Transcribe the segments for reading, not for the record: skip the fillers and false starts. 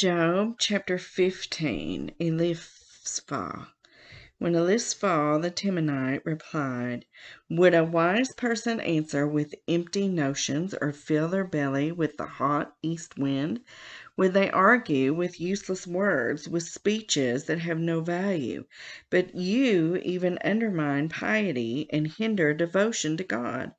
Job chapter 15, Eliphaz. When Eliphaz the Temanite replied, "Would a wise person answer with empty notions, or fill their belly with the hot east wind? Would they argue with useless words, with speeches that have no value? But you even undermine piety and hinder devotion to God.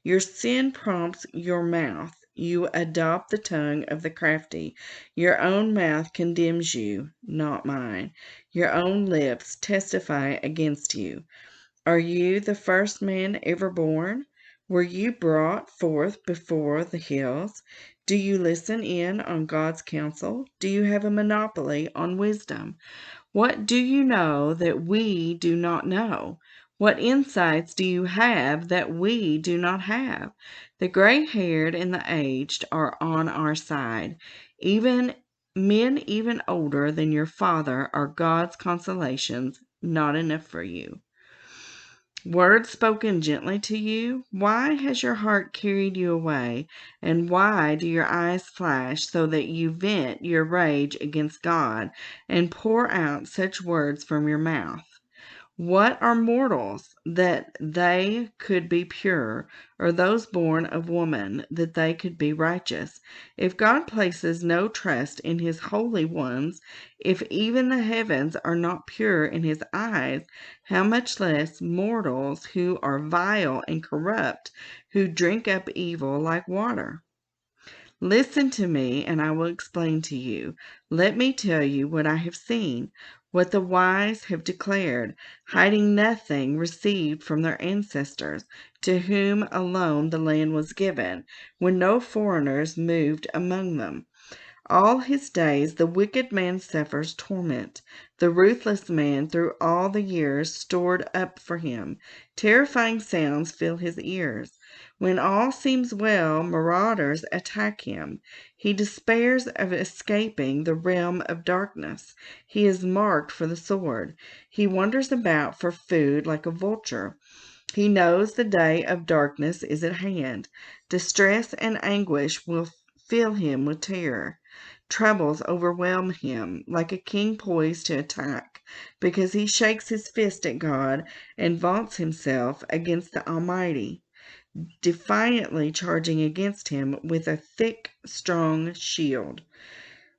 Your sin prompts your mouth. You adopt the tongue of the crafty. Your own mouth condemns you, not mine. Your own lips testify against you. Are you the first man ever born? Were you brought forth before the hills? Do you listen in on God's counsel? Do you have a monopoly on wisdom? What do you know that we do not know? What insights do you have that we do not have? The gray-haired and the aged are on our side. Even men even older than your father are God's consolations, not enough for you. Words spoken gently to you? Why has your heart carried you away? And why do your eyes flash so that you vent your rage against God and pour out such words from your mouth? What are mortals that they could be pure, or those born of woman that they could be righteous? If God places no trust in his holy ones, if even the heavens are not pure in his eyes, how much less mortals who are vile and corrupt, who drink up evil like water? Listen to me, and I will explain to you. Let me tell you what I have seen, what the wise have declared, hiding nothing received from their ancestors, to whom alone the land was given, when no foreigners moved among them. All his days the wicked man suffers torment. The ruthless man through all the years stored up for him. Terrifying sounds fill his ears. When all seems well, marauders attack him. He despairs of escaping the realm of darkness. He is marked for the sword. He wanders about for food like a vulture. He knows the day of darkness is at hand. Distress and anguish will fill him with terror. Troubles overwhelm him like a king poised to attack, because he shakes his fist at God and vaunts himself against the Almighty, defiantly charging against him with a thick, strong shield.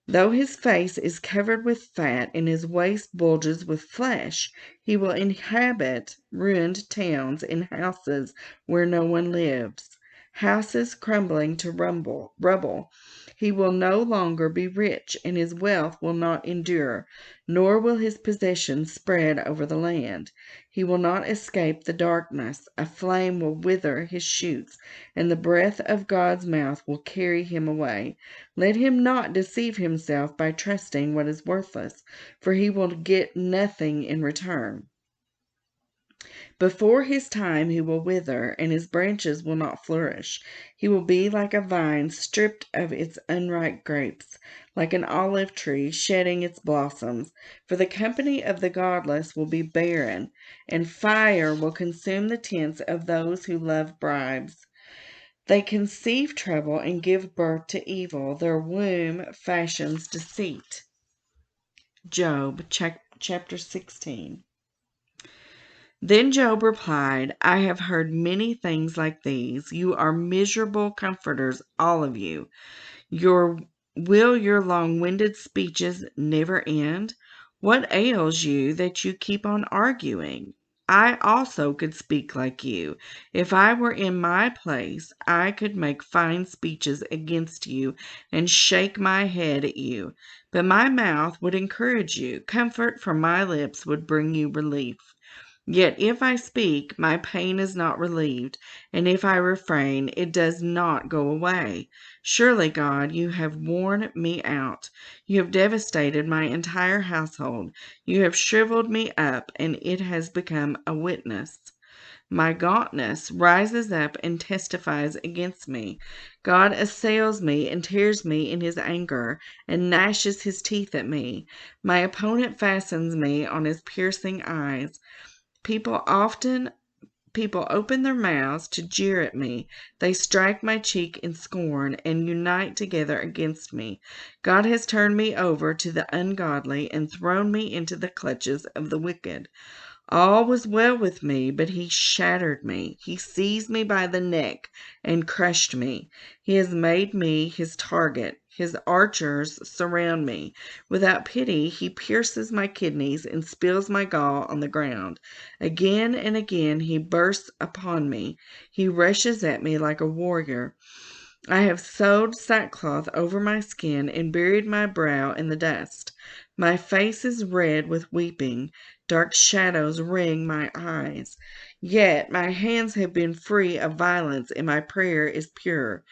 Though his face is covered with fat and his waist bulges with flesh, he will inhabit ruined towns and houses where no one lives, houses crumbling to rubble. He will no longer be rich, and his wealth will not endure, nor will his possessions spread over the land. He will not escape the darkness. A flame will wither his shoots, and the breath of God's mouth will carry him away. Let him not deceive himself by trusting what is worthless, for he will get nothing in return. Before his time he will wither, and his branches will not flourish. He will be like a vine stripped of its unripe grapes, like an olive tree shedding its blossoms. For the company of the godless will be barren, and fire will consume the tents of those who love bribes. They conceive trouble and give birth to evil. Their womb fashions deceit. Job chapter 16. Then Job replied, I have heard many things like these. You are miserable comforters, all of you. Will your long-winded speeches never end? What ails you that you keep on arguing? I also could speak like you. If I were in my place, I could make fine speeches against you and shake my head at you. But my mouth would encourage you. Comfort from my lips would bring you relief. Yet if I speak, my pain is not relieved, and if I refrain, it does not go away. Surely, God, you have worn me out. You have devastated my entire household. You have shriveled me up, and it has become a witness. My gauntness rises up and testifies against me. God assails me and tears me in his anger and gnashes his teeth at me. My opponent fastens me on his piercing eyes. People often People open their mouths to jeer at me. They strike my cheek in scorn and unite together against me. God has turned me over to the ungodly and thrown me into the clutches of the wicked. All was well with me, but he shattered me. He seized me by the neck and crushed me. He has made me his target. His archers surround me. Without pity, he pierces my kidneys and spills my gall on the ground. Again and again he bursts upon me. He rushes at me like a warrior. I have sewed sackcloth over my skin and buried my brow in the dust. My face is red with weeping. Dark shadows ring my eyes. Yet my hands have been free of violence, and my prayer is pure.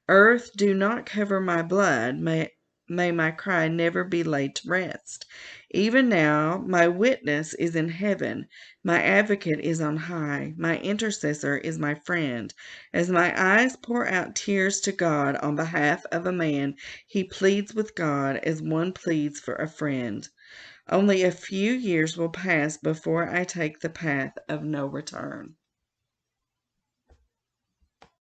Earth, do not cover my blood. May my cry never be laid to rest. Even now, my witness is in heaven. My advocate is on high. My intercessor is my friend. As my eyes pour out tears to God on behalf of a man, he pleads with God as one pleads for a friend. Only a few years will pass before I take the path of no return.